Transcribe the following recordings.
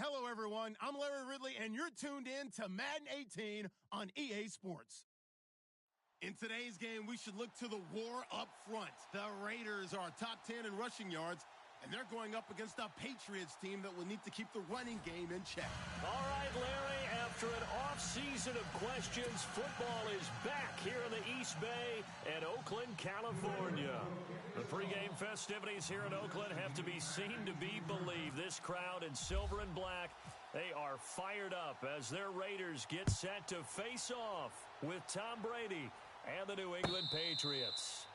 Hello, everyone. I'm Larry Ridley, and you're tuned in to Madden 18 on EA Sports. In today's game, we should look to the war up front. The Raiders are top 10 in rushing yards, and they're going up against a Patriots team that will need to keep the running game in check. All right, Larry, after an off-season of questions, football is back here in the East Bay and Oakland, California. The pregame festivities here in Oakland have to be seen to be believed. This crowd in silver and black, they are fired up as their Raiders get set to face off with Tom Brady and the New England Patriots.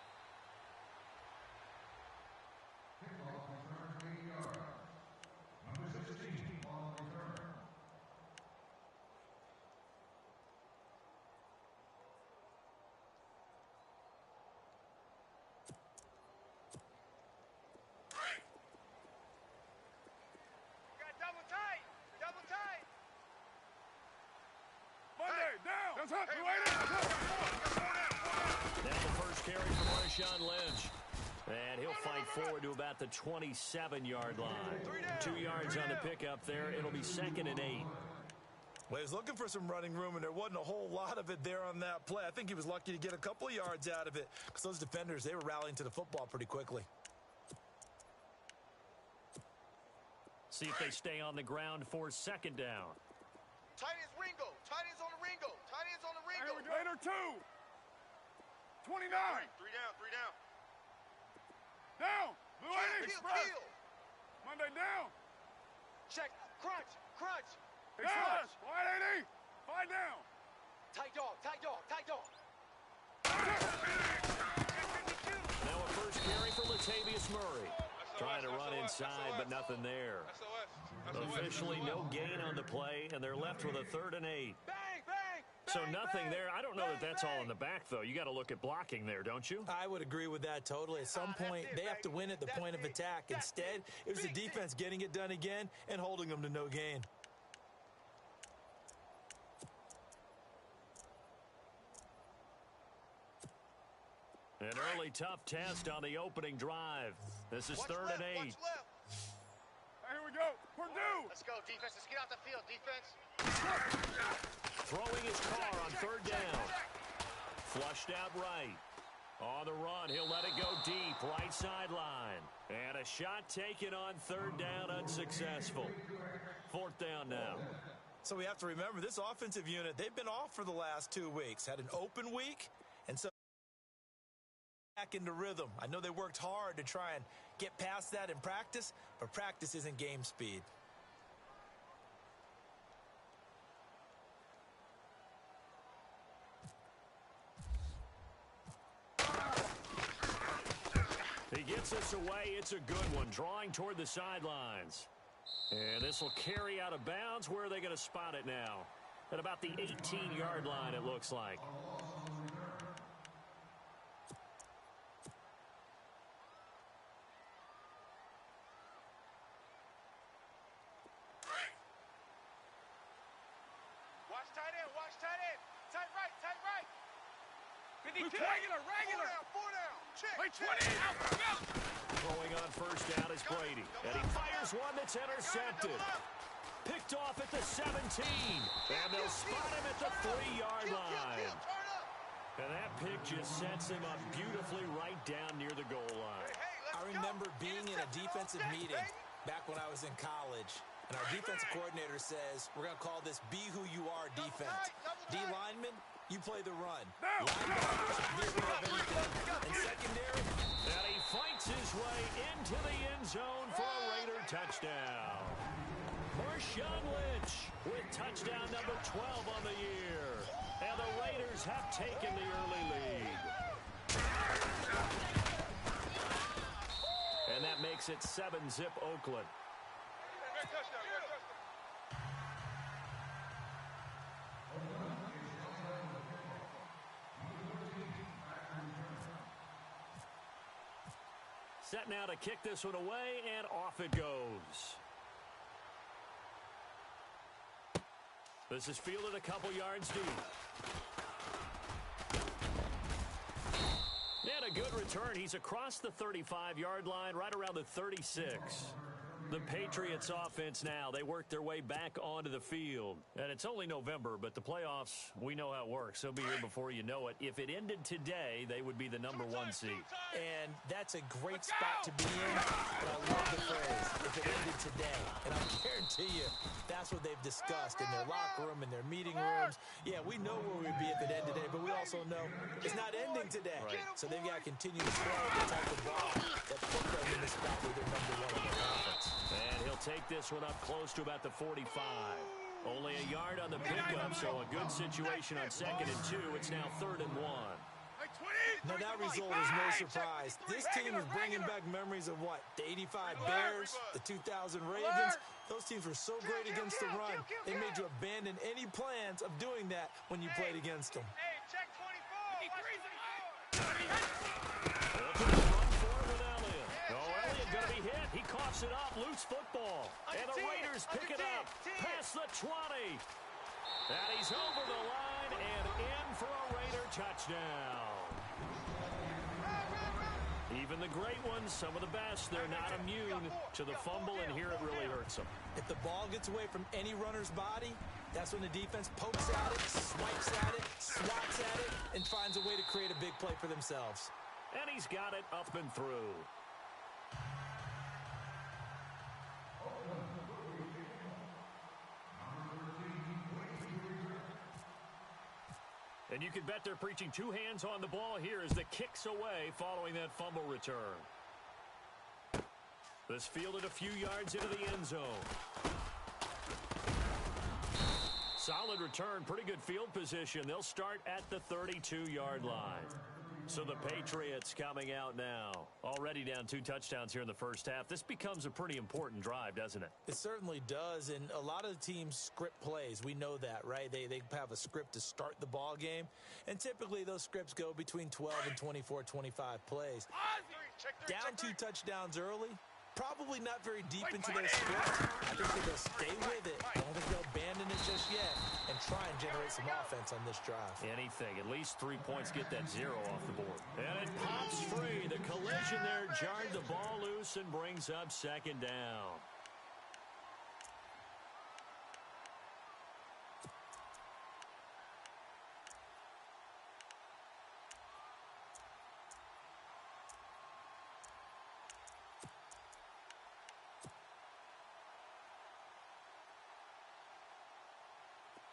Lynch. And he'll fight forward to about the 27-yard line. 2 yards on the pickup there. It'll be 2nd and 8. Well, he was looking for some running room, and there wasn't a whole lot of it there on that play. I think he was lucky to get a couple of yards out of it because those defenders, they were rallying to the football pretty quickly. See if they stay on the ground for 2nd down. Tight ends Ringo. Tight ends on the Ringo. Tight ends on the Ringo. Raider 2. 29. 3 down, 3 down. Down. Blue 80. Express. Monday down. Check. Crunch. Crunch. Express. Wide 80. 5 down. Tight dog. Tight dog. Tight dog. Now a first carry for Latavius Murray. Trying to run inside, but nothing there. Officially no gain on the play, and they're left with a 3rd and 8. So nothing there. I don't know that that's all in the back, though. You got to look at blocking there, don't you? I would agree with that totally. At some point, they have to win at the point of attack. Instead, it was the defense getting it done again and holding them to no gain. An early tough test on the opening drive. This is 3rd and 8. Here we go. Purdue. Let's go, defense. Let's get out the field, defense. Throwing his car on 3rd down. Flushed out right. On the run, he'll let it go deep, right sideline. And a shot taken on 3rd down, unsuccessful. 4th down now. So we have to remember, this offensive unit, they've been off for the last 2 weeks. Had an open week, and so back into rhythm. I know they worked hard to try and get past that in practice, but practice isn't game speed. He gets this away. It's a good one, drawing toward the sidelines. And this will carry out of bounds. Where are they going to spot it now? At about the 18-yard line, it looks like. Watch tight end. Watch tight end. Tight right. Tight right. 52. Regular. 4 down. Check. Wait, 20. Out. Throwing on 1st down is Brady. And he fires one that's intercepted. Picked off at the 17. And they'll spot him at the 3-yard line. And that pick just sets him up beautifully right down near the goal line. I remember being in a defensive meeting back when I was in college. And our defensive coordinator says, we're going to call this Be Who You Are defense. D lineman, you play the run. Linebackers, be aware of anything. And secondary. And he fights his way into the end zone for a Raider touchdown. Marshawn Lynch with touchdown number 12 on the year. And the Raiders have taken the early lead. And that makes it 7-zip Oakland. Set now to kick this one away, and off it goes. This is fielded a couple yards deep. And a good return. He's across the 35-yard line, right around the 36. The Patriots offense now. They work their way back onto the field. And it's only November, but the playoffs, we know how it works. They'll be here before you know it. If it ended today, they would be the #1 seed. And that's a great spot to be in. But I love the phrase, if it ended today. And I guarantee you, that's what they've discussed in their locker room, in their meeting rooms. Yeah, we know where we'd be if it ended today, but we also know it's not ending today. Right. So they've got to continue to throw the type of ball that put them in the spot where they're #1 in the conference. And he'll take this one up close to about the 45. Only a yard on the pickup, so a good situation on 2nd and 2. It's now 3rd and 1. Now, that result is no surprise. This team is bringing back memories of what? The '85 Bears, the 2000 Ravens. Those teams were so great against the run. They made you abandon any plans of doing that when you played against them. Hey, check 24. Elliott going to be hit. He coughs it up. Loose football. And the Raiders pick it up. Past the 20. And he's over the line and in for a Raider touchdown. Even the great ones, some of the best, they're not immune to the fumble, and here it really hurts them. If the ball gets away from any runner's body, that's when the defense pokes at it, swipes at it, swats at it, and finds a way to create a big play for themselves. And he's got it up and through. And you can bet they're preaching two hands on the ball here as the kick's away following that fumble return. This fielded a few yards into the end zone. Solid return, pretty good field position. They'll start at the 32-yard line. So the Patriots coming out now. Already down 2 touchdowns here in the first half. This becomes a pretty important drive, doesn't it? It certainly does, and a lot of the teams script plays. We know that, right? They have a script to start the ball game, and typically those scripts go between 12 and 24, 25 plays. Down 2 touchdowns early, probably not very deep into their script. I think that they'll stay with it. I don't think they'll abandon it just yet and try and generate some offense on this drive. Anything. At least 3 points, get that 0 off the board. And it pops free. The collision there jarred the ball loose and brings up 2nd down.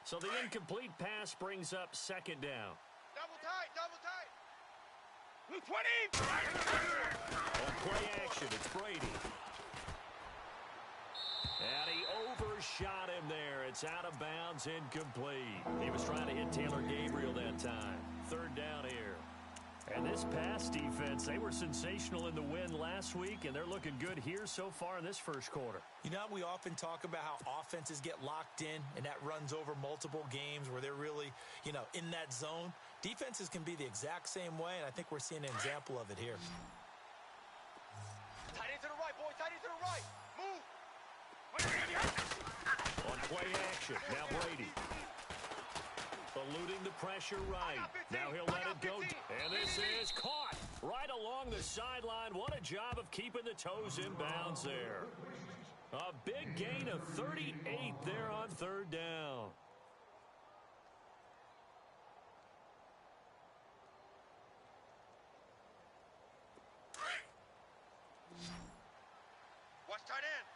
So the incomplete pass brings up 2nd down. Double tight, double tight. Blue 20! On play action, it's Brady. And he overshot him there. It's out of bounds, incomplete. He was trying to hit Taylor Gabriel that time. 3rd down here. And this pass defense, they were sensational in the win last week, and they're looking good here so far in this first quarter. You know, we often talk about how offenses get locked in, and that runs over multiple games where they're really, in that zone. Defenses can be the exact same way, and I think we're seeing an example of it here. Tight end to the right, boy. Tight end to the right. Move. On play action, now Brady. Eluding the pressure right. Now he'll let it go. And this is caught right along the sideline. What a job of keeping the toes in bounds there. A big gain of 38 there on 3rd down. Watch tight end.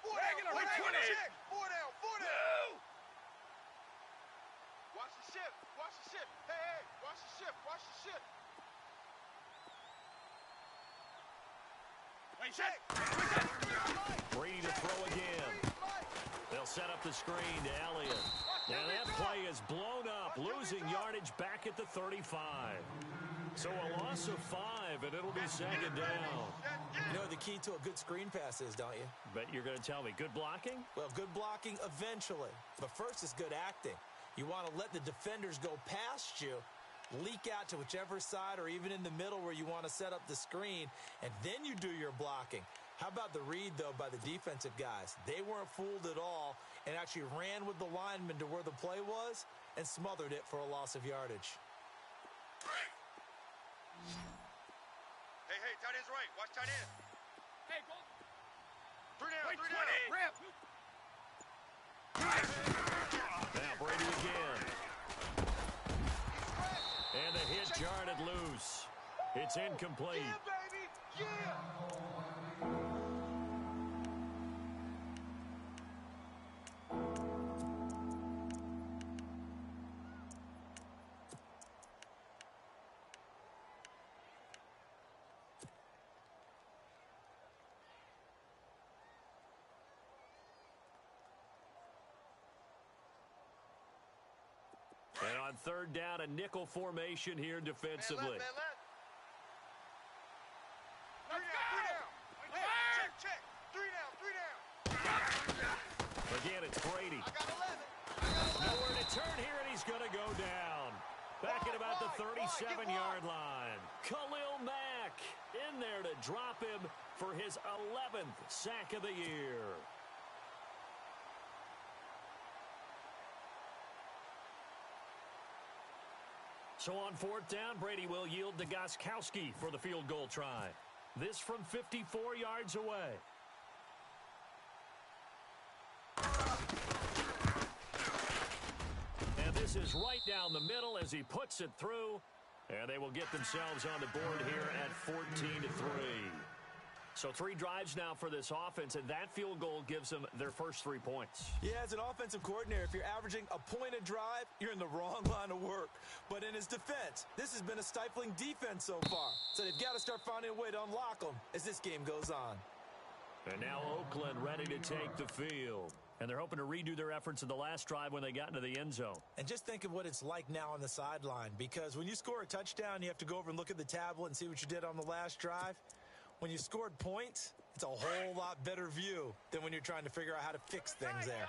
Regular, Four down, 20. check. 4 down, 4 down. Watch the shift. Watch the shift. Hey, watch the shift. Watch the shift. Wait, check. Brady to throw again. They'll set up the screen to Elliott. Now that play is blown up, losing yardage back at the 35. So a loss of 5, and it'll be 2nd down. You know what the key to a good screen pass is, don't you? Bet you're going to tell me. Good blocking? Well, good blocking eventually. But first is good acting. You want to let the defenders go past you, leak out to whichever side or even in the middle where you want to set up the screen, and then you do your blocking. How about the read, though, by the defensive guys? They weren't fooled at all and actually ran with the lineman to where the play was and smothered it for a loss of yardage. Hey, tight end's right. Watch tight end. Hey, go. Three down, Wait, three 20. down. Rip. Now Brady again. And the hit jarred it loose. It's incomplete. Yeah, baby. Yeah. And on third down, a nickel formation here defensively. Man left. Three down. Hey, check. Three down. Again, it's Brady. I got 11. Nowhere to turn here, and he's going to go down. Back at about the 37-yard line. Khalil Mack in there to drop him for his 11th sack of the year. So on fourth down, Brady will yield to Gostkowski for the field goal try. This from 54 yards away. And this is right down the middle as he puts it through. And they will get themselves on the board here at 14-3. So 3 drives now for this offense, and that field goal gives them their first 3 points. Yeah, as an offensive coordinator, if you're averaging a point a drive, you're in the wrong line of work. But in his defense, this has been a stifling defense so far. So they've got to start finding a way to unlock them as this game goes on. And now Oakland ready to take the field. And they're hoping to redo their efforts in the last drive when they got into the end zone. And just think of what it's like now on the sideline, because when you score a touchdown, you have to go over and look at the tablet and see what you did on the last drive. When you scored points, it's a whole lot better view than when you're trying to figure out how to fix things there.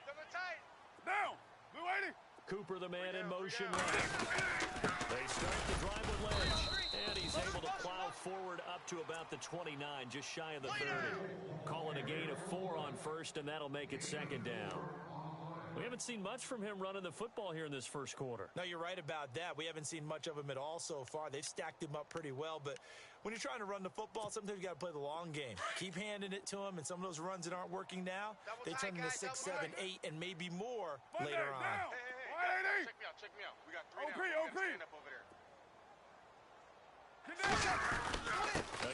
Double tight. Down. Blue 80. Cooper, the man in motion left. They start the drive with Lynch, and he's able to plow forward up to about the 29, just shy of the 30. Calling a gain of 4 on first, and that'll make it second down. We haven't seen much from him running the football here in this first quarter. No, you're right about that. We haven't seen much of him at all so far. They've stacked him up pretty well, but when you're trying to run the football, sometimes you got to play the long game. Keep handing it to him, and some of those runs that aren't working now, they turn into 6, 7, 8, and maybe more later on. Hey, check me out. We got 3 down. We gotta stand up over there.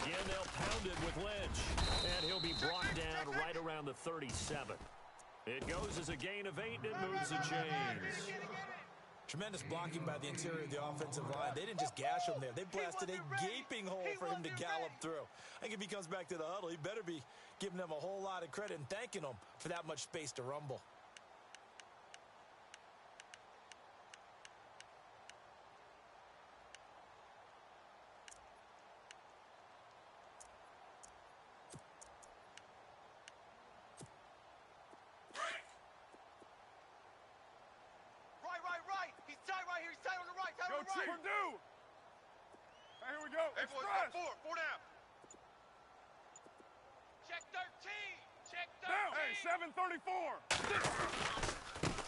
Again, they'll pound it with Lynch, and he'll be brought down right around the 37. It goes as a gain of 8, and it moves the chains. Tremendous blocking by the interior of the offensive line. They didn't just gash him there. They blasted a gaping hole for him to gallop through. I think if he comes back to the huddle, he better be giving them a whole lot of credit and thanking them for that much space to rumble. Right. He's tight right here. He's tight on the right. Go Right. Purdue. Hey, here we go. Hey, boys, got 4 down. Check 13. Check 13. Down. Hey, 7:34.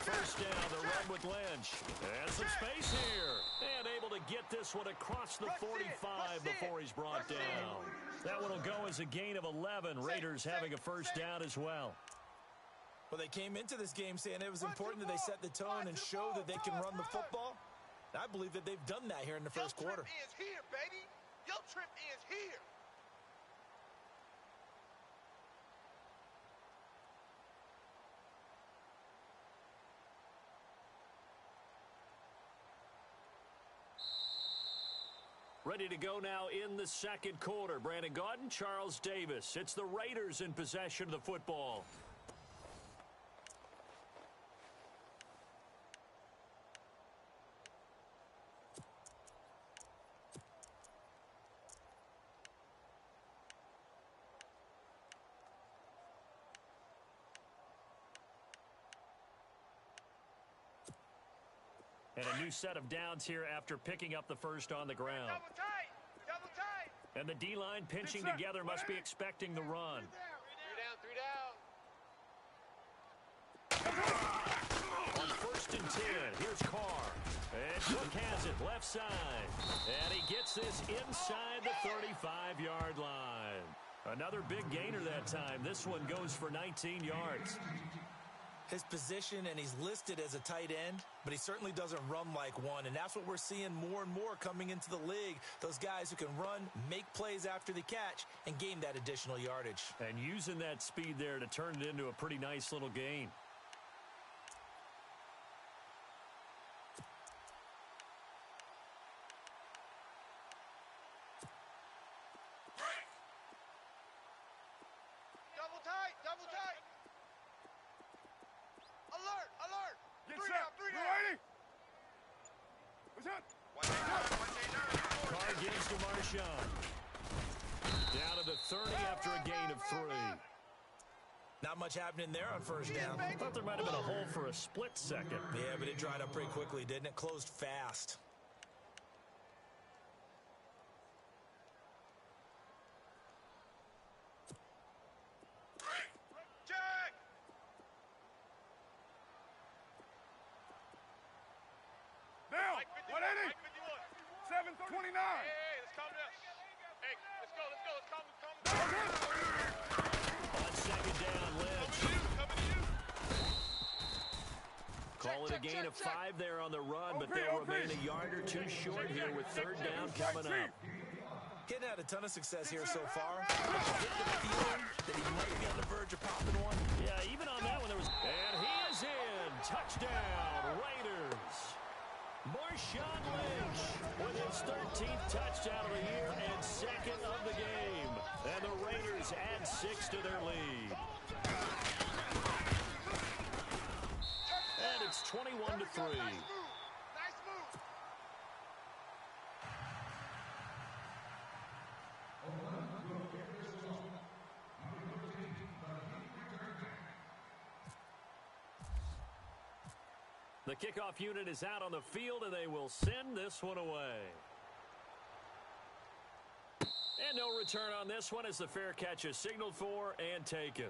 First down, the run with Lynch. And some space here. And able to get this one across the 45 before he's brought down. That one will go as a gain of 11. Raiders having a first down as well. Well, they came into this game saying it was important that they set the tone and show that they can run the football. And I believe that they've done that here in the first quarter. Your trip ends here, baby. Your trip ends here. Ready to go now in the second quarter. Brandon Gaudin, Charles Davis. It's the Raiders in possession of the football. And a new set of downs here after picking up the first on the ground. Double tight. And the D-line pinching together must be expecting the run. 3 down. On 1st and 10, here's Carr. And Cook has it left side. And he gets this inside the 35-yard line. Another big gainer that time. This one goes for 19 yards. His position, and he's listed as a tight end, but he certainly doesn't run like one, and that's what we're seeing more and more coming into the league. Those guys who can run, make plays after the catch, and gain that additional yardage. And using that speed there to turn it into a pretty nice little gain. Double tight. Alert, alert. Get Three set. down, three down. Ready? What's up? Carr gives to Marshawn. Down to the 30 after a gain of 3. Not much happening there on first down. I thought there might have been a hole for a split second. Yeah, but it dried up pretty quickly, didn't it? Closed fast. Check. Down. Mike 51. 180. Mike 51. 729. Hey, let's calm down. Hey, let's go. Let's calm down. On second down, Lynch. Coming to you. Call it a gain of 5 there on the run, but they'll remain a yard or two short here with third down coming up. Getting had a ton of success here so far. Getting the feeling that he might be on the verge of popping one. Yeah, even on that one there was... And he is in. Touchdown, Raiders. Marshawn Lynch with his 13th touchdown of the year and second of the game. And the Raiders add 6 to their lead. And it's 21-3. Nice move. The kickoff unit is out on the field, and they will send this one away. And no return on this one as the fair catch is signaled for and taken.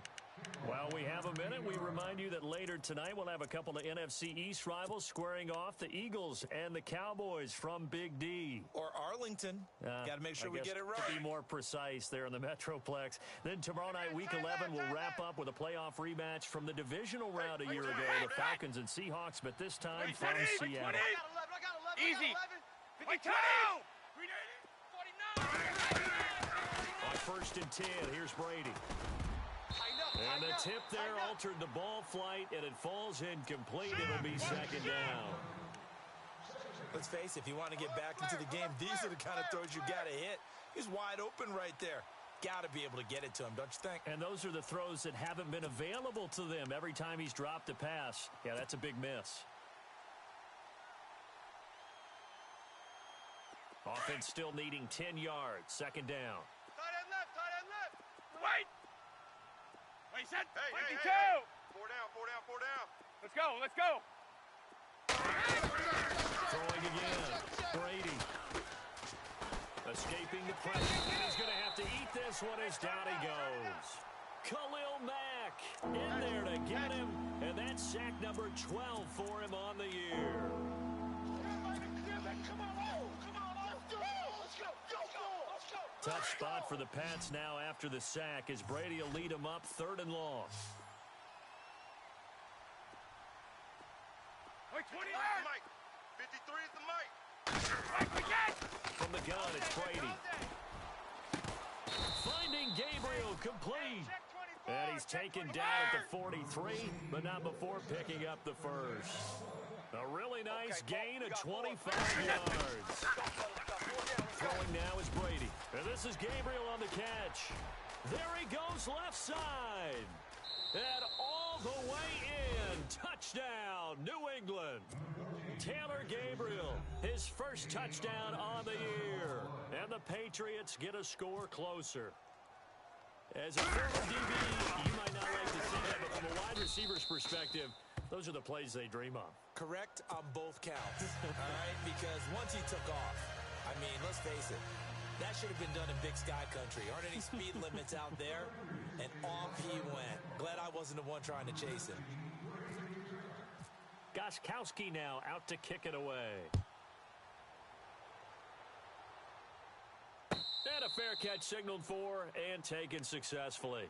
While we have a minute, we remind you that later tonight we'll have a couple of NFC East rivals squaring off, the Eagles and the Cowboys from Big D. Or Arlington. Got to make sure we get it right. To be more precise there in the Metroplex. Then tomorrow night, Week 11, we'll wrap up with a playoff rematch from the divisional round a year ago, the Falcons and Seahawks, but this time from Seattle. I got 11. Easy. 52. 49. On first and 10, here's Brady. And the tip there altered the ball flight, and it falls incomplete. It'll be second down. Let's face it, if you want to get back into the game, these are the kind of throws you got to hit. He's wide open right there. Got to be able to get it to him, don't you think? And those are the throws that haven't been available to them every time he's dropped a pass. Yeah, that's a big miss. Offense still needing 10 yards. Second down. Tight end left. Wait. Wait, set. Hey, 52. Four down. Let's go. Throwing again. Brady. Escaping the pressure. He's going to have to eat this one as down he goes. Khalil Mack in there to get him. And that's sack number 12 for him on the year. Tough spot for the Pats now after the sack as Brady will lead them up 3rd and long. Wait, 20 That's the mic. 53 is the mic. From the gun, it's Brady. Finding Gabriel complete. And he's taken down at the 43, but not before picking up the first. A really nice gain of 25 yards. Throwing now is Brady. And this is Gabriel on the catch. There he goes left side. And all the way in. Touchdown, New England. Taylor Gabriel, his first touchdown on the year. And the Patriots get a score closer. As a former DB, you might not like to see that, but from a wide receiver's perspective, those are the plays they dream of. Correct on both counts, all right? Because once he took off, I mean, let's face it, that should have been done in Big Sky Country. Aren't any speed limits out there? And off he went. Glad I wasn't the one trying to chase him. Gostkowski now out to kick it away. And a fair catch signaled for and taken successfully.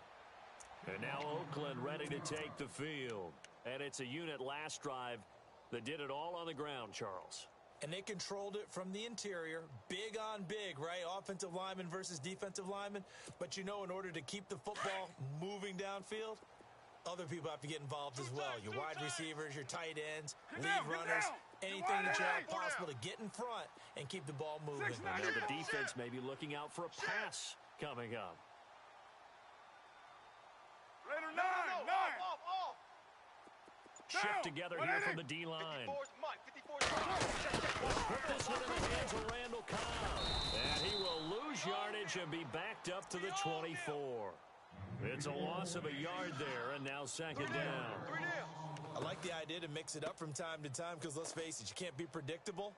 And now Oakland ready to take the field. And it's a unit last drive that did it all on the ground, Charles. And they controlled it from the interior, big on big, right? Offensive lineman versus defensive lineman. But, you know, in order to keep the football moving downfield, other people have to get involved as well. Your wide receivers, your tight ends, lead runners, anything that you have possible to get in front and keep the ball moving. And now the defense may be looking out for a pass coming up. Raider 9. Off. Shift together here from the D-line. Let's put this one in the hands of Randall Cobb. And he will lose yardage and be backed up to the 24. It's a loss of a yard there, and now second down. I like the idea to mix it up from time to time because, let's face it, you can't be predictable.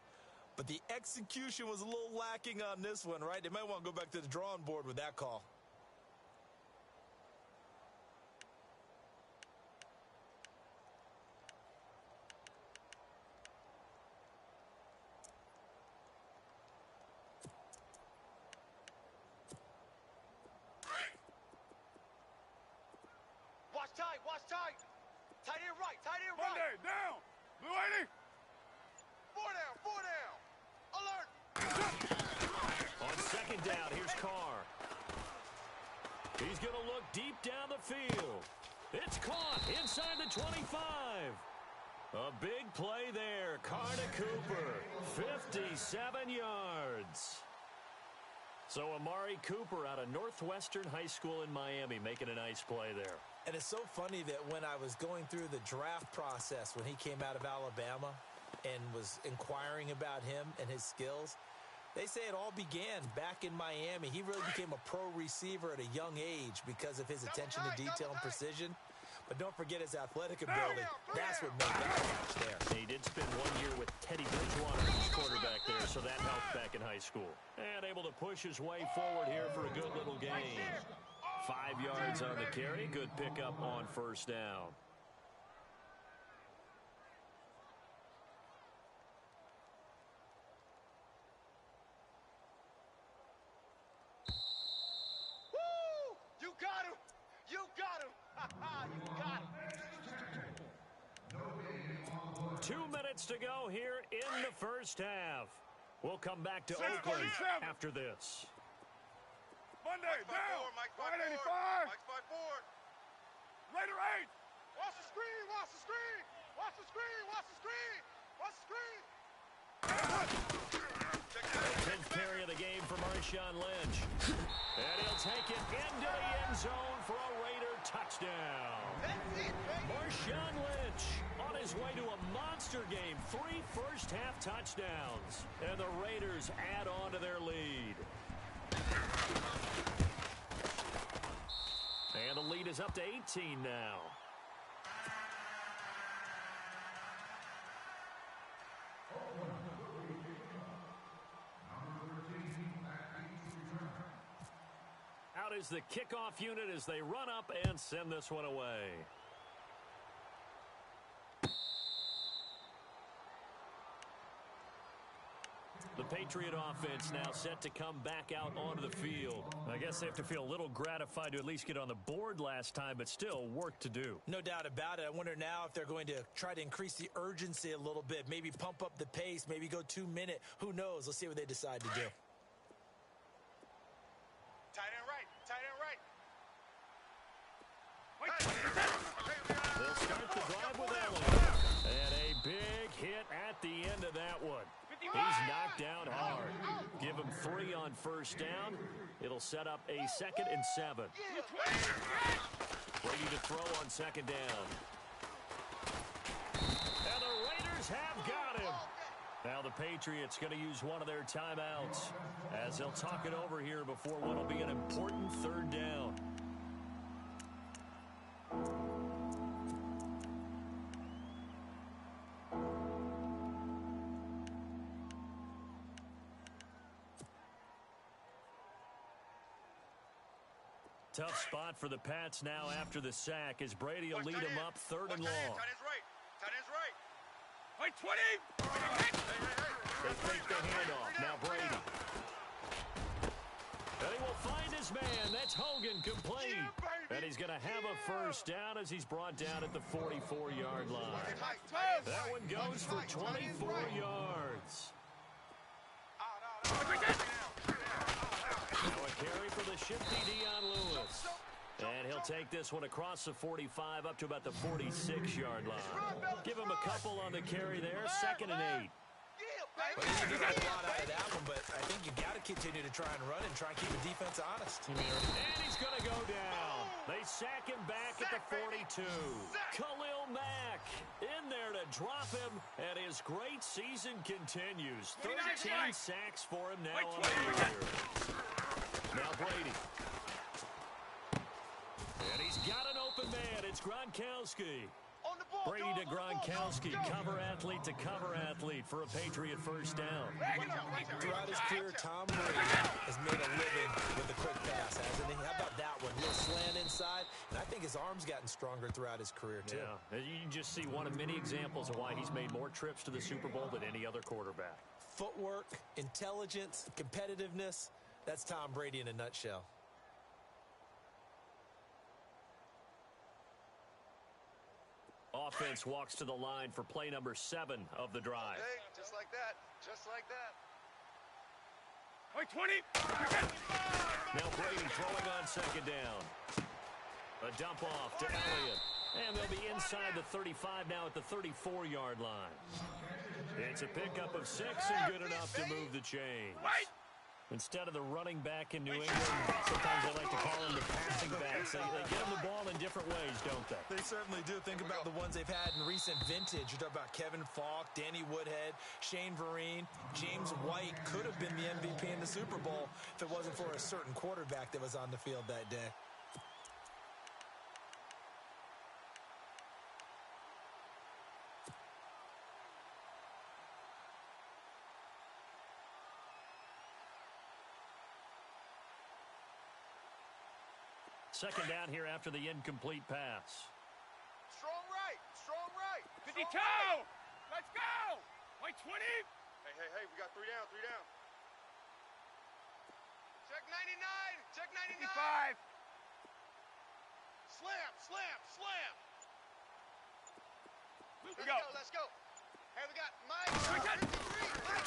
But the execution was a little lacking on this one, right? They might want to go back to the drawing board with that call. Watch tight. Tight end right. Monday, down. Blue 80. Four down. Alert. On second down, here's Carr. He's going to look deep down the field. It's caught inside the 25. A big play there. Carr to Cooper. 57 yards. So Amari Cooper out of Northwestern High School in Miami making a nice play there. And it's so funny that when I was going through the draft process when he came out of Alabama and was inquiring about him and his skills, they say it all began back in Miami. He really became a pro receiver at a young age because of his attention to detail and precision. But don't forget his athletic ability. That's what made that catch there. He did spend 1 year with Teddy Bridgewater as quarterback there, so that helped back in high school. And able to push his way forward here for a good little gain. 5 yards on the carry. Good pickup on first down. Woo! You got him. You got him. You got him. 2 minutes to go here in the first half. We'll come back to Oakland after this. Monday, down. Mike 85. Mike 54. Raider 8. Watch the screen. Watch the screen. Watch the screen. Watch the screen. Watch the screen. The 10th carry of the game for Marshawn Lynch. And he'll take it into the end zone for a Raider touchdown. Marshawn Lynch on his way to a monster game. 3 first-half touchdowns. And the Raiders add on to their lead. And the lead is up to 18 now. Out is the kickoff unit as they run up and send this one away. The Patriot offense now set to come back out onto the field. I guess they have to feel a little gratified to at least get on the board last time, but still work to do. No doubt about it. I wonder now if they're going to try to increase the urgency a little bit, maybe pump up the pace, maybe go 2 minute. Who knows? Let's see what they decide to do. Tight end right. They'll start the drive with Allen. And a big hit at the end of that one. He's knocked down hard. Give him 3 on first down. It'll set up a 2nd and 7. Ready to throw on second down. And the Raiders have got him. Now the Patriots going to use one of their timeouts as they'll talk it over here before what will be an important 3rd down. Tough spot for the Pats now after the sack as Brady will lead them up 3rd and long. Tight end's right. Hey, 20! They fake the handoff. Now Brady. incomplete. And he's going to have a first down as he's brought down at the 44-yard line. That one goes for 24 yards. Now a carry for the shifty Dion Lewis. And he'll take this one across the 45 up to about the 46-yard line. Give him a couple on the carry there. 2nd and 8. Well, you get a lot out of that one, but I think you got to continue to try and run and try and keep the defense honest. And he's going to go down. They sack him back at the 42. Khalil Mack in there to drop him, and his great season continues. 13 sacks for him now on the year. Now Brady. And he's got an open man. It's Gronkowski. Brady to Gronkowski, cover athlete to cover athlete for a Patriot first down. Throughout his career, Tom Brady has made a living with the quick pass, hasn't he? How about that one? Little slant inside, and I think his arm's gotten stronger throughout his career, too. Yeah, you can just see one of many examples of why he's made more trips to the Super Bowl than any other quarterback. Footwork, intelligence, competitiveness, that's Tom Brady in a nutshell. Offense walks to the line for play number 7 of the drive. Okay, just like that. Just like that. Wait, 20. Now Brady throwing on 2nd down. A dump off to Elliott. And they'll be inside the 35 now at the 34-yard line. It's a pickup of 6 and good enough to move the chains. Instead of the running back in New England, sometimes they like to call them the passing backs. They get them the ball in different ways, don't they? They certainly do. Think about the ones they've had in recent vintage. You talk about Kevin Falk, Danny Woodhead, Shane Vereen, James White could have been the MVP in the Super Bowl if it wasn't for a certain quarterback that was on the field that day. Second down here after the incomplete pass. Strong right. Strong right. 52. Let's go. Wait, 20. Hey, we got 3 down, 3 down. Check 99. Check 99. 55. Slam, slam, slam. We go. Let's go. Hey, we got Mike.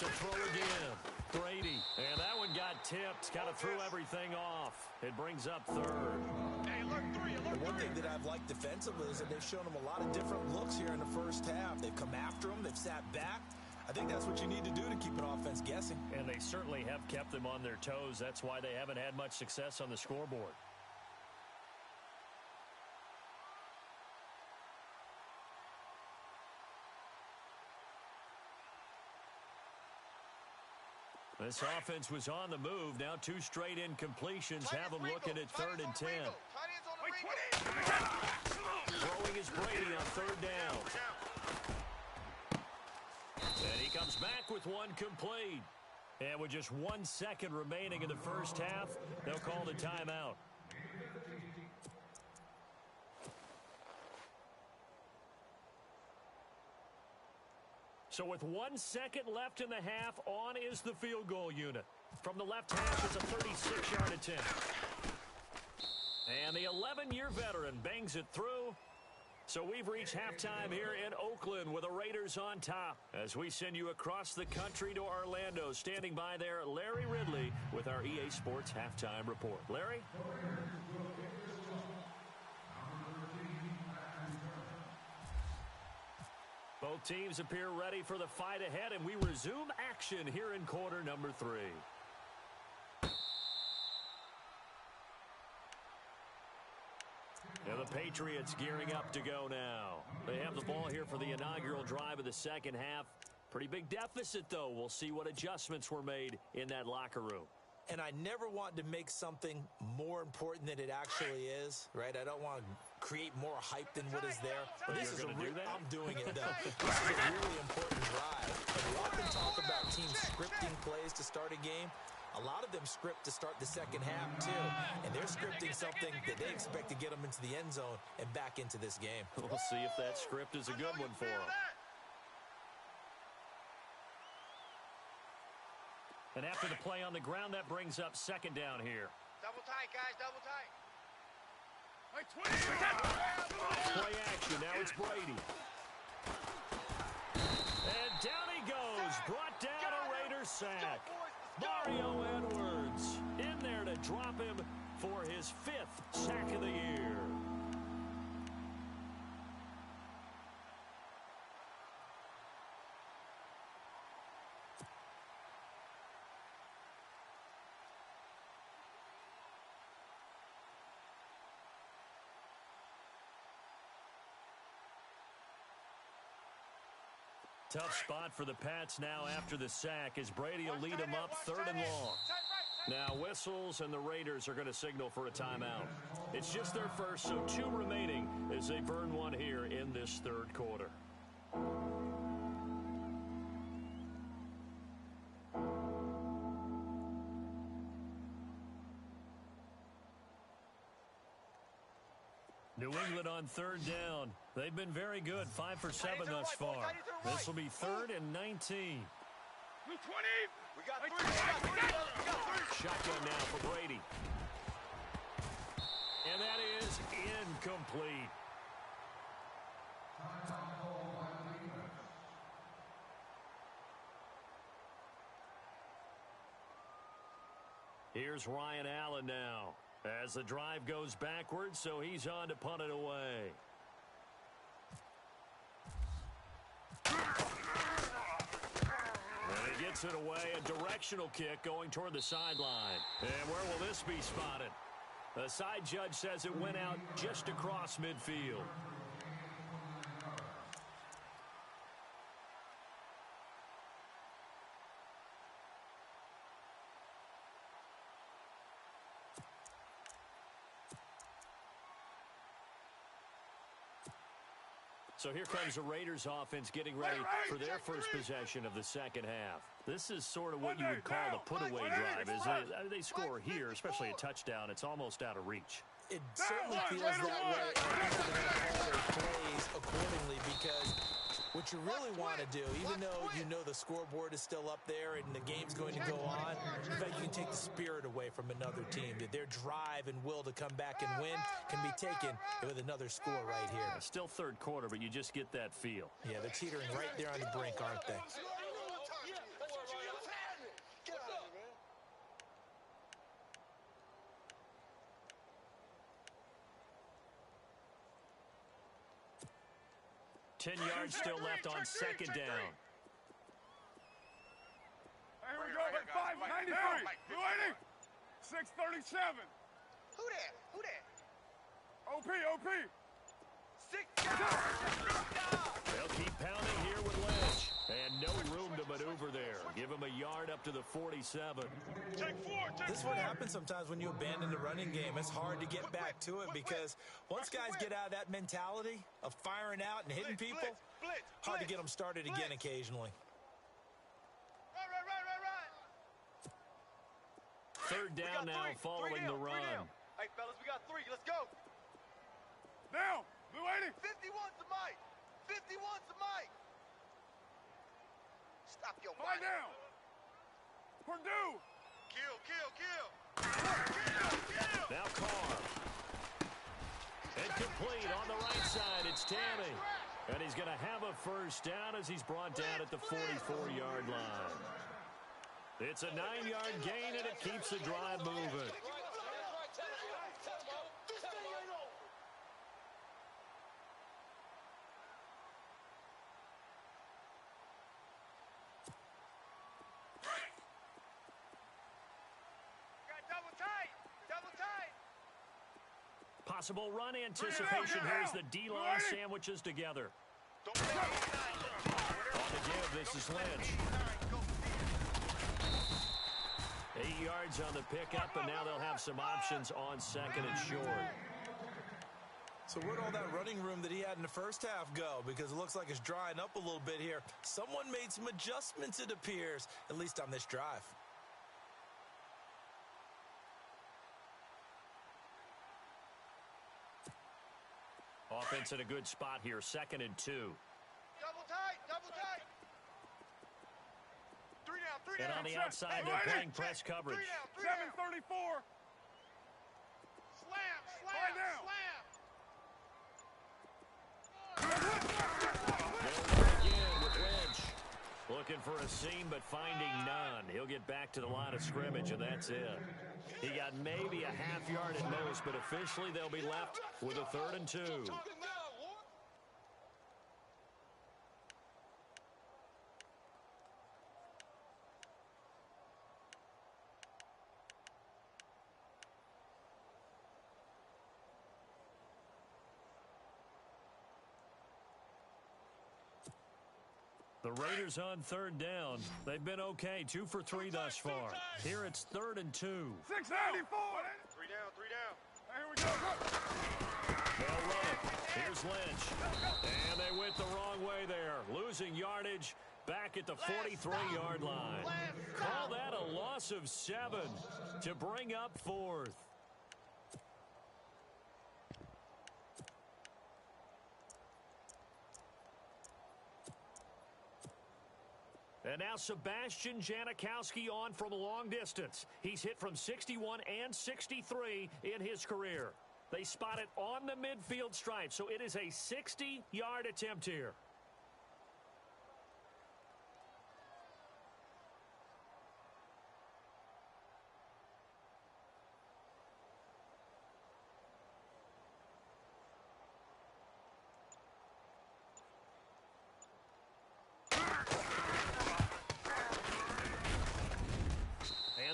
To throw again. Brady. And that one got tipped. Kind of threw everything off. It brings up 3rd. Hey, alert 3, alert 3. One thing that I've liked defensively is that they've shown them a lot of different looks here in the first half. They've come after them. They've sat back. I think that's what you need to do to keep an offense guessing. And they certainly have kept them on their toes. That's why they haven't had much success on the scoreboard. This offense was on the move. Now 2 straight incompletions have them looking at 3rd and 10. Throwing is Brady on 3rd down. And he comes back with 1 complete. And with just 1 second remaining in the first half, they'll call the timeout. So with 1 second left in the half, on is the field goal unit. From the left hash, it's a 36-yard attempt. And the 11-year veteran bangs it through. So we've reached halftime here in Oakland with the Raiders on top. As we send you across the country to Orlando, standing by there, Larry Ridley with our EA Sports Halftime Report. Larry? Both teams appear ready for the fight ahead, and we resume action here in quarter number 3. And the Patriots gearing up to go now. They have the ball here for the inaugural drive of the second half. Pretty big deficit, though. We'll see what adjustments were made in that locker room. And I never want to make something more important than it actually is, right? I don't want to create more hype than what is there. But this is I'm doing it, though. This is a really important drive. And we often talk about teams scripting plays to start a game. A lot of them script to start the second half, too. And they're scripting something that they expect to get them into the end zone and back into this game. We'll see if that script is a good one for them. And after the play on the ground, that brings up second down here. Double tight, guys, double tight. Play action. Now it's Brady. And down he goes. Brought down a Raiders sack. Mario Edwards in there to drop him for his 5th sack of the year. Tough spot for the Pats now after the sack as Brady will lead them up 3rd and long. Now whistles and the Raiders are going to signal for a timeout. It's just their first, so 2 remaining as they burn one here in this 3rd quarter. New England on 3rd down. They've been very good, 5 for 7 thus far. This will be 3rd and 19. We got 3. Shotgun now for Brady. And that is incomplete. Here's Ryan Allen now as the drive goes backwards, so he's on to punt it away. And he gets it away, a directional kick going toward the sideline. And where will this be spotted? The side judge says it went out just across midfield. So here comes the Raiders offense getting ready for their first possession of the second half. This is sort of what you would call the put-away drive. They score here, especially a touchdown. It's almost out of reach. It certainly feels that way. And they're going to call their plays accordingly because what you really want to do, even though you know the scoreboard is still up there and the game's going to go on, in fact, you can take the spirit away from another team. Their drive and will to come back and win can be taken with another score right here. Still 3rd quarter, but you just get that feel. Yeah, they're teetering right there on the brink, aren't they? Get out of here, man. 10 yards still left on 2nd down. Here we go, 593. 637. Who that? Who that? OP. 6 They'll keep pounding here with Lynch. And no room to maneuver there. Give him a yard up to the 47. This is what happens sometimes when you abandon the running game. It's hard to get back to it because once guys get out of that mentality of firing out and hitting people, hard to get them started again occasionally. Right. 3rd down now following the run. Hey, fellas, we got 3. Let's go. Down. Blue 80. 51's the mic. 51's the mic. Stop your body. Down. Purdue. Kill. Now Carr. And complete on the right side. It's Tammy. And he's going to have a first down as he's brought down at the 44-yard line. It's a 9-yard gain, and it keeps the drive moving. Possible run anticipation. Here's the D-line sandwiches together. On the give, this is Lynch. 8 yards on the pickup, and now they'll have some options on 2nd and short. So where'd all that running room that he had in the first half go? Because it looks like it's drying up a little bit here. Someone made some adjustments, it appears, at least on this drive. Offense in a good spot here, 2nd and 2. Double tight. 3 down. And on the outside, they're playing press coverage. 734. Slam. Looking for a seam, but finding none. He'll get back to the line of scrimmage, and that's it. He got maybe a half yard at most, but officially they'll be left with a 3rd and 2. The Raiders on 3rd down. They've been okay, 2 for 3 thus far. Here it's 3rd and 2. 694. 3 down, 3 down. Here we go. They'll run it. Here's Lynch. And they went the wrong way there. Losing yardage back at the 43-yard line. Call that a loss of 7 to bring up 4th. And now Sebastian Janikowski on from a long distance. He's hit from 61 and 63 in his career. They spot it on the midfield stripe, so it is a 60-yard attempt here.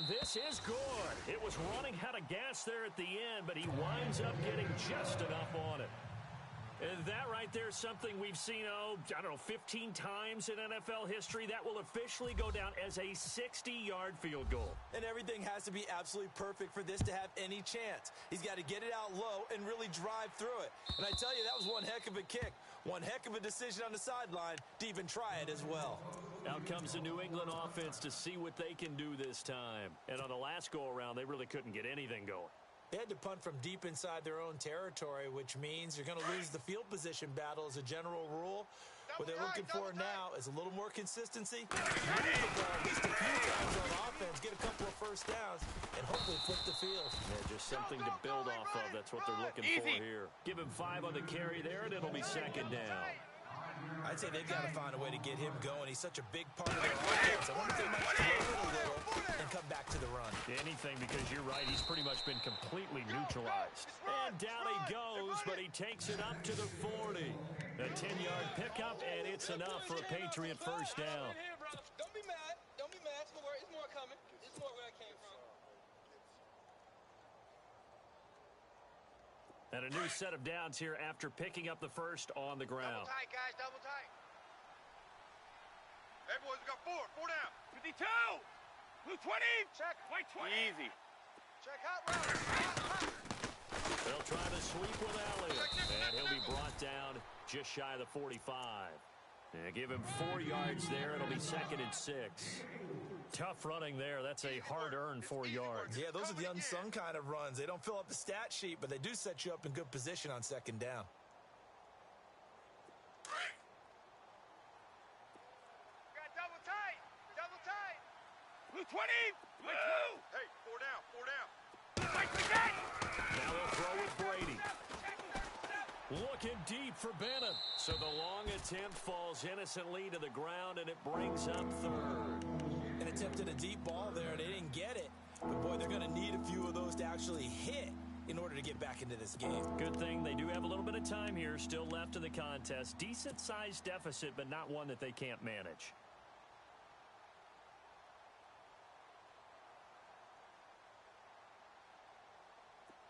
This is good. It was running out of gas there at the end, but he winds up getting just enough on it. And that right there is something we've seen, I don't know, 15 times in NFL history. That will officially go down as a 60-yard field goal. And everything has to be absolutely perfect for this to have any chance. He's got to get it out low and really drive through it. And I tell you, that was one heck of a kick. One heck of a decision on the sideline to even try it as well. Out comes the New England offense to see what they can do this time. And on the last go-around, they really couldn't get anything going. They had to punt from deep inside their own territory, which means you're going to lose the field position battle as a general rule. What they're looking for now is a little more consistency. Move the ball at least a few times on offense, get a couple of first downs, and hopefully flip the field. Yeah, just something to build off of. That's what they're looking for here. Give him 5 on the carry there, and it'll be 2nd down. I'd say they've got to find a way to get him going. He's such a big part of their offense. I wonder if they might slow it a little and come back to the run. Anything, because you're right. He's pretty much been completely neutralized. And down he goes, but he takes it up to the 40. A 10-yard pickup, and it's enough for a Patriot first down. Don't be mad. Don't be mad. It's more coming. It's more where I came from. And a new set of downs here after picking up the first on the ground. Double tight, guys. Double tight. Hey, boys, we got 4. 4 down. 52. Blue 20. Check. White 20. Easy. Check out, route. They'll try to sweep with Elliott. And he'll be brought down just shy of the 45. Yeah, give him 4 yards there. It'll be 2nd and 6. Tough running there. That's a hard-earned 4 yards. Yeah, those are the unsung kind of runs. They don't fill up the stat sheet, but they do set you up in good position on 2nd down. Got double tight. Double tight. Blue 20. Blue. Hey, 4 down. 4 down. White again. Now they'll throw with Brady. Looking deep for Bennett. So the long attempt falls innocently to the ground, and it brings up 3rd. And attempted a deep ball there, and they didn't get it. But, boy, they're going to need a few of those to actually hit in order to get back into this game. Good thing they do have a little bit of time here still left in the contest. Decent-sized deficit, but not one that they can't manage.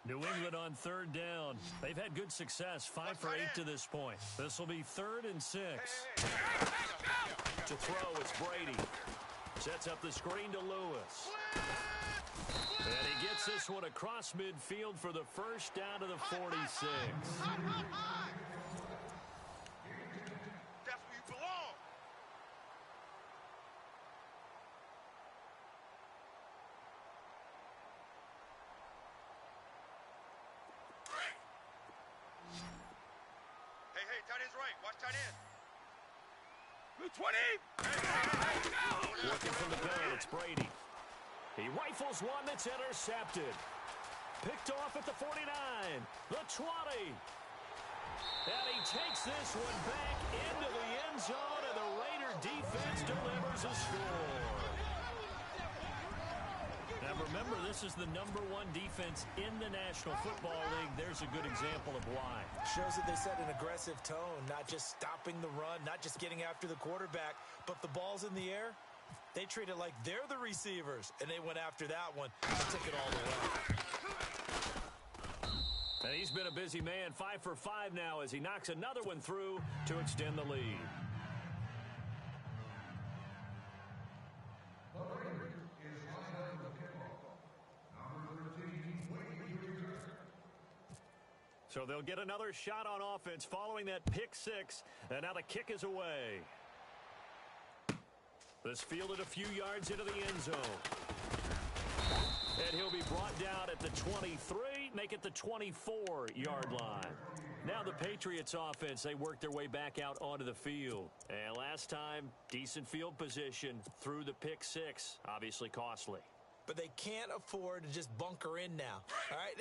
New England on 3rd down. They've had good success, 5 for 8 to this point. This will be 3rd and 6. To throw, it's Brady. Sets up the screen to Lewis. And he gets this one across midfield for the first down to the 46. That's where you belong. Hey, tight end's right. Watch tight end. Blue 20. Looking from the gun, it's Brady. He rifles one that's intercepted. Picked off at the 49, the 20. And he takes this one back into the end zone, and the Raiders defense delivers a score. Now remember, this is the #1 defense in the National Football League. There's a good example of why. Shows that they set an aggressive tone, not just stopping the run, not just getting after the quarterback, but the ball's in the air. They treat it like they're the receivers, and they went after that one and took it all the way. And he's been a busy man, 5 for 5 now as he knocks another one through to extend the lead. So they'll get another shot on offense following that pick 6, and now the kick is away. This fielded a few yards into the end zone. And he'll be brought down at the 23, make it the 24-yard line. Now the Patriots offense, they work their way back out onto the field. And last time, decent field position through the pick 6, obviously costly. But they can't afford to just bunker in now. All right,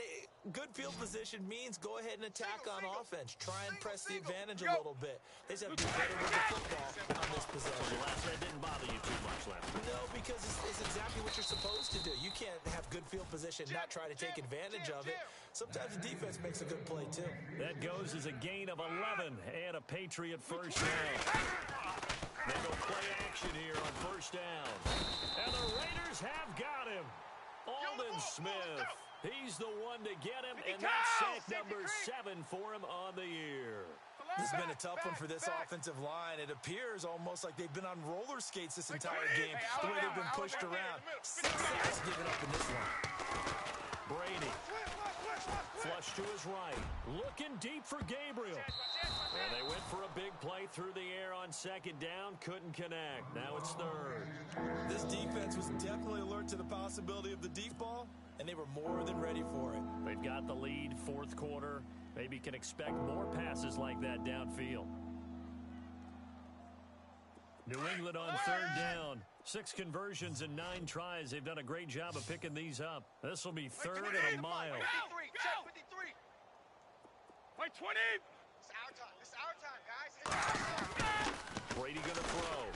good field position means go ahead and attack on offense. Try and press the advantage a little bit. They just have to do better with the football on this possession. That didn't bother you too much last week. No, because it's exactly what you're supposed to do. You can't have good field position, not try to take advantage of it. Sometimes the defense makes a good play, too. That goes as a gain of 11 and a Patriot first down. They go play action here on first down. And the Raiders have got him. Alden Smith. He's the one to get him, and that's sack number 7 for him on the year. This has been a tough one for this offensive line. It appears almost like they've been on roller skates this entire game, the way they've been pushed around. 6 sacks given up in this one. Brady. Flush to his right. Looking deep for Gabriel. And they went for a big play through the air on second down. Couldn't connect. Now it's third. This defense was definitely alert to the possibility of the deep ball, and they were more than ready for it. They've got the lead, fourth quarter. Maybe can expect more passes like that downfield. New England on third down. 6 conversions and 9 tries. They've done a great job of picking these up. This will be third and a mile. 53, check 53. By 20. It's our time. It's our time, guys. It's our time. Brady going to throw.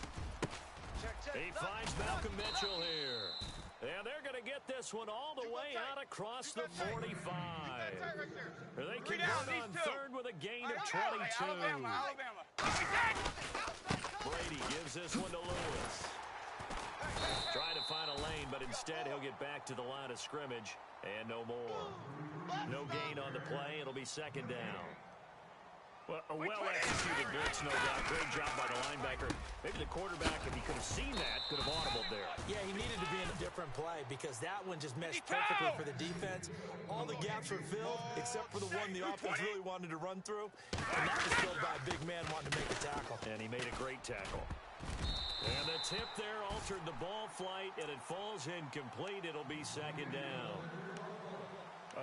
Check. He finds Malcolm Mitchell here. And they're going to get this one all the way out across the 45. They convert on third with a gain of 22. Alabama. Brady gives this one to Lewis. Trying to find a lane, but instead he'll get back to the line of scrimmage, and no more. No gain on the play. It'll be second down. Well, a well-executed blitz, no doubt. Great job by the linebacker. Maybe the quarterback, if he could have seen that, could have audibled there. Yeah, he needed to be in a different play because that one just meshed perfectly for the defense. All the gaps were filled except for the one the offense really wanted to run through. And that was filled by a big man wanting to make a tackle. And he made a great tackle. And the tip there altered the ball flight, and it falls incomplete. It'll be second down.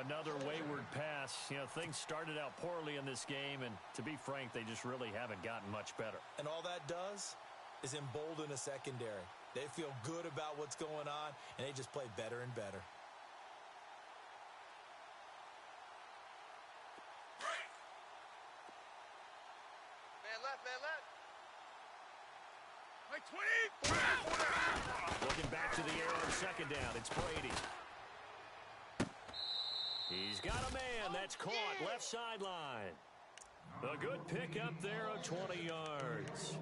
Another wayward pass. You know, things started out poorly in this game, and to be frank, they just really haven't gotten much better. And all that does is embolden a secondary. They feel good about what's going on, and they just play better and better. Man left, man left. By 20. Looking back to the air on second down. It's Brady. He's got a man. That's caught. Left sideline. A good pick up there of 20 yards.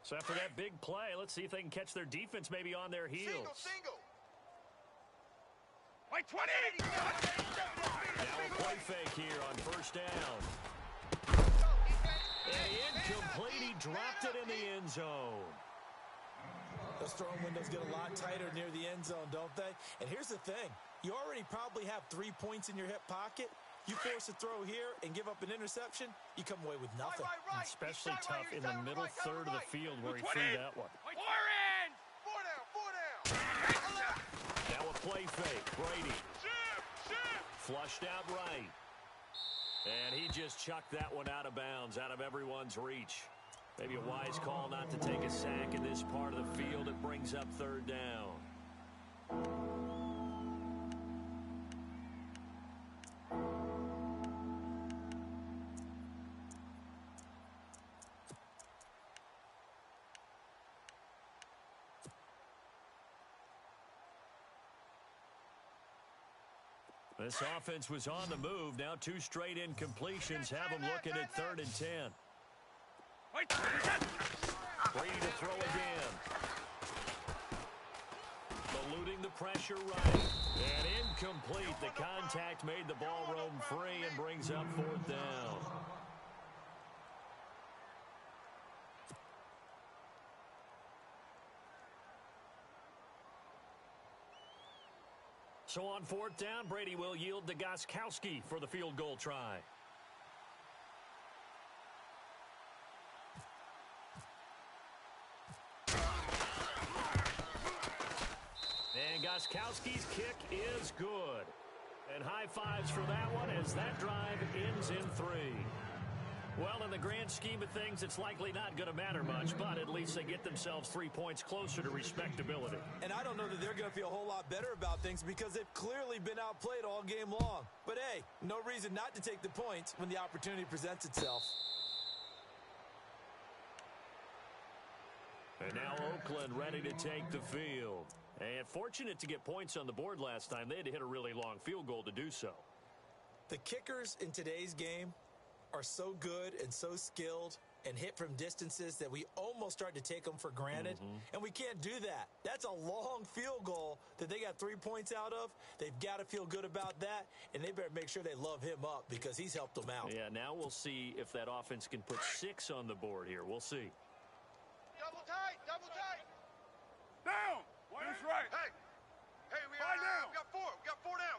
So after that big play, let's see if they can catch their defense maybe on their heels. Single. By 20. Now a play fake here on first down. And incomplete. He dropped it in the end zone. Those throwing windows get a lot tighter near the end zone, don't they? And here's the thing. You already probably have 3 points in your hip pocket. You force a throw here and give up an interception, you come away with nothing. Right. Especially tough in the middle third of the field where he threw that one. By 4 in. 4 down. Now a play fake. Brady Shoot. flushed out right. And he just chucked that one out of bounds, out of everyone's reach. Maybe a wise call not to take a sack in this part of the field. It brings up third down. This offense was on the move. Now 2 straight incompletions have them looking at 3rd and 10. Brady to throw again. Eluding the pressure right. And incomplete. The contact made the ball roam free and brings up 4th down. So on 4th down, Brady will yield to Oghost18's for the field goal try. And Oghost18's kick is good. And high fives for that one as that drive ends in 3. Well, in the grand scheme of things, it's likely not going to matter much, but at least they get themselves 3 points closer to respectability. And I don't know that they're going to feel a whole lot better about things because they've clearly been outplayed all game long. But hey, no reason not to take the points when the opportunity presents itself. And now Oakland ready to take the field. And fortunate to get points on the board last time. They had to hit a really long field goal to do so. The kickers in today's game are so good and so skilled and hit from distances that we almost start to take them for granted. And we can't do that. That's a long field goal that they got 3 points out of. They've got to feel good about that, and they better make sure they love him up because he's helped them out. Yeah, now we'll see if that offense can put 6 on the board here. We'll see. Double tight, double tight. Down. That's right. Hey, we got 4. We got 4 down.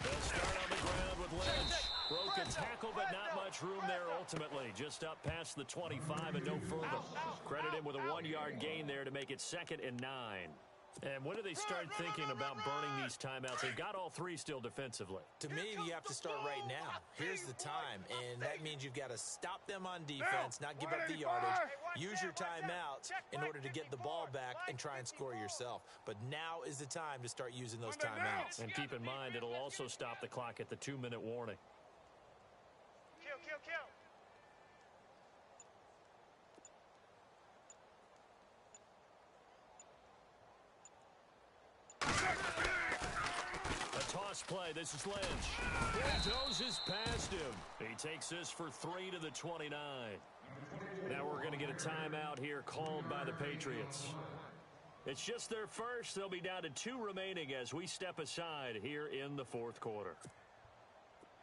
They'll start on the ground with Lynch. Broke a tackle, but not much room there ultimately. Just up past the 25 and no further. Credit him with a 1-yard gain there to make it 2nd and 9. And when do they start thinking about burning these timeouts? They've got all 3 still defensively. To me, you have to start right now. Here's the time, and that means you've got to stop them on defense, not give up the yardage, use your timeouts in order to get the ball back and try and score yourself. But now is the time to start using those timeouts. And keep in mind, it'll also stop the clock at the 2-minute warning. Kill. Toss play. This is Lynch. Dozes past him. He takes this for 3 to the 29. Now we're going to get a timeout here called by the Patriots. It's just their first. They'll be down to 2 remaining as we step aside here in the 4th quarter.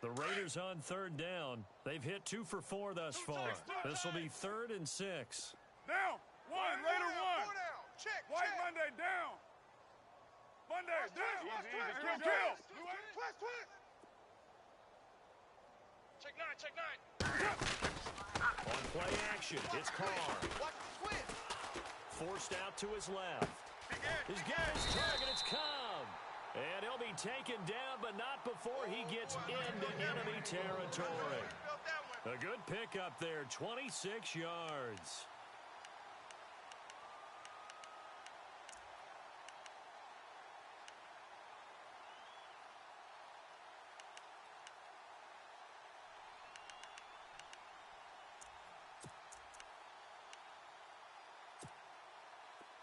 The Raiders on 3rd down. They've hit 2 for 4 thus far. This will be 3rd and 6. Down. 1. Raider 1. Check. White Monday down. Monday down. Kill. Twist. Check 9. On play action, it's Carr. Watch the twist. Forced out to his left. His guy's target, it's Cobb. And he'll be taken down, but not before he gets into enemy territory. A good pickup there, 26 yards.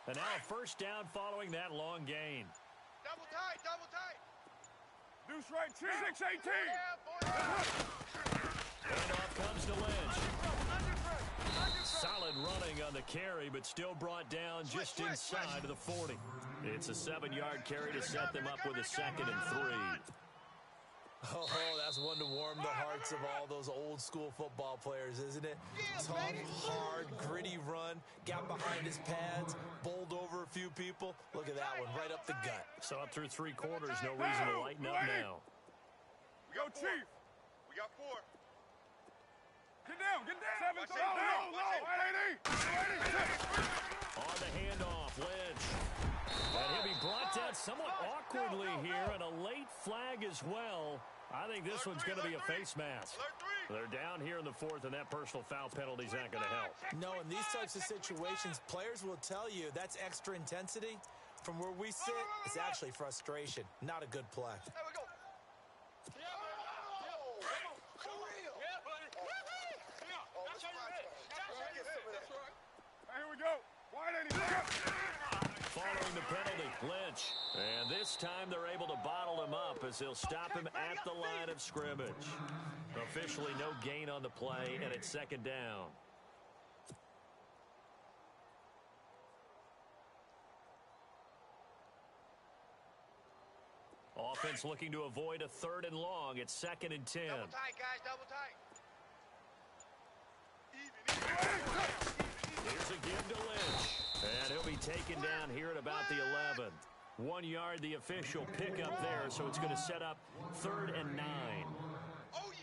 And now a 1st down following that long gain. Double tight. Deuce right, 6-18. And off comes to Lynch. Solid running on the carry, but still brought down just inside of the 40. It's a 7-yard carry to set them up with a 2nd and 3. Oh, that's one to warm the hearts of all those old school football players, isn't it? Tough, hard, gritty run, got behind his pads, bowled over a few people. Look at that one, right up the gut. So up through 3 quarters, no reason to lighten up now. We go, Chief. We got 4. Get down. 7. Low. On the handoff, Lynch. And he'll be brought down somewhat awkwardly here, and a late flag as well. I think this one's going to be a face mask. They're down here in the 4th, and that personal foul penalty is not going to help. No, in these types of situations, players will tell you that's extra intensity. From where we sit, it's actually frustration, not a good play. There we go. Here we go. Wide 80. following the penalty. Lynch. And this time they're able to bottle him up as they'll stop him at the line of scrimmage. Officially no gain on the play, and it's second down. Offense looking to avoid a 3rd and long. It's 2nd and 10. Double tight, guys. Double tight. Here's a give to Lynch. And he'll be taken down here at about the 11. 1 yard, the official pickup there, so it's going to set up 3rd and 9.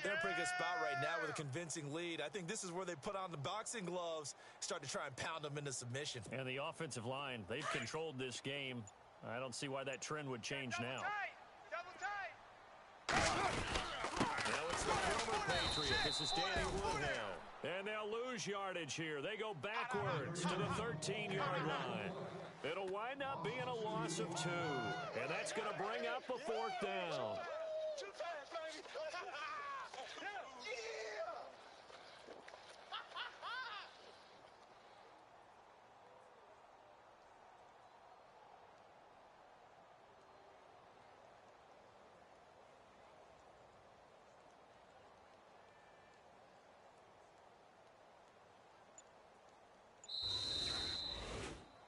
They're in a pretty good spot right now with a convincing lead. I think this is where they put on the boxing gloves, start to try and pound them into submission. And the offensive line, they've controlled this game. I don't see why that trend would change now. Now it's the former Patriot. This is Danny Woodhill. And they'll lose yardage here. They go backwards to the 13-yard line. It'll wind up being a loss of 2. And that's going to bring up a 4th down. Too fast, baby.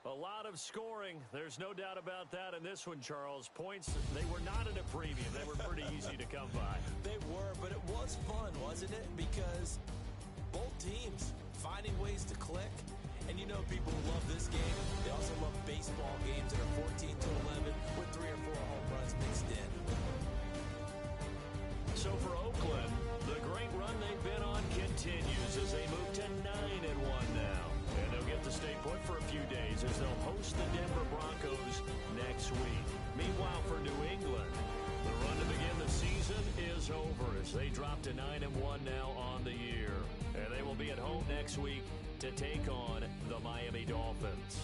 A lot of scoring. There's no doubt about that in this one, Charles. Points, they were not at a premium. They were pretty easy to come by. They were, but it was fun, wasn't it? Because both teams finding ways to click. And you know people who love this game, they also love baseball games that are 14-11 with 3 or 4 home runs mixed in. So for Oakland, the great run they've been on continues as they move to 9-1 now. And they'll get to stay put for a few days as they'll host the Denver Broncos next week. Meanwhile, for New England, the run to begin the season is over as they drop to 9-1 now on the year. And they will be at home next week to take on the Miami Dolphins.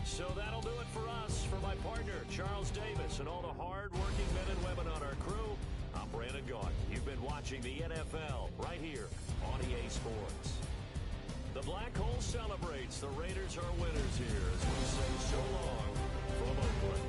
So that'll do it for us. For my partner, Charles Davis, and all the hard-working men and women on our crew, I'm Brandon Gaudin. You've been watching the NFL right here on EA Sports. The Black Hole celebrates. The Raiders are winners here as we say so long from Oakland.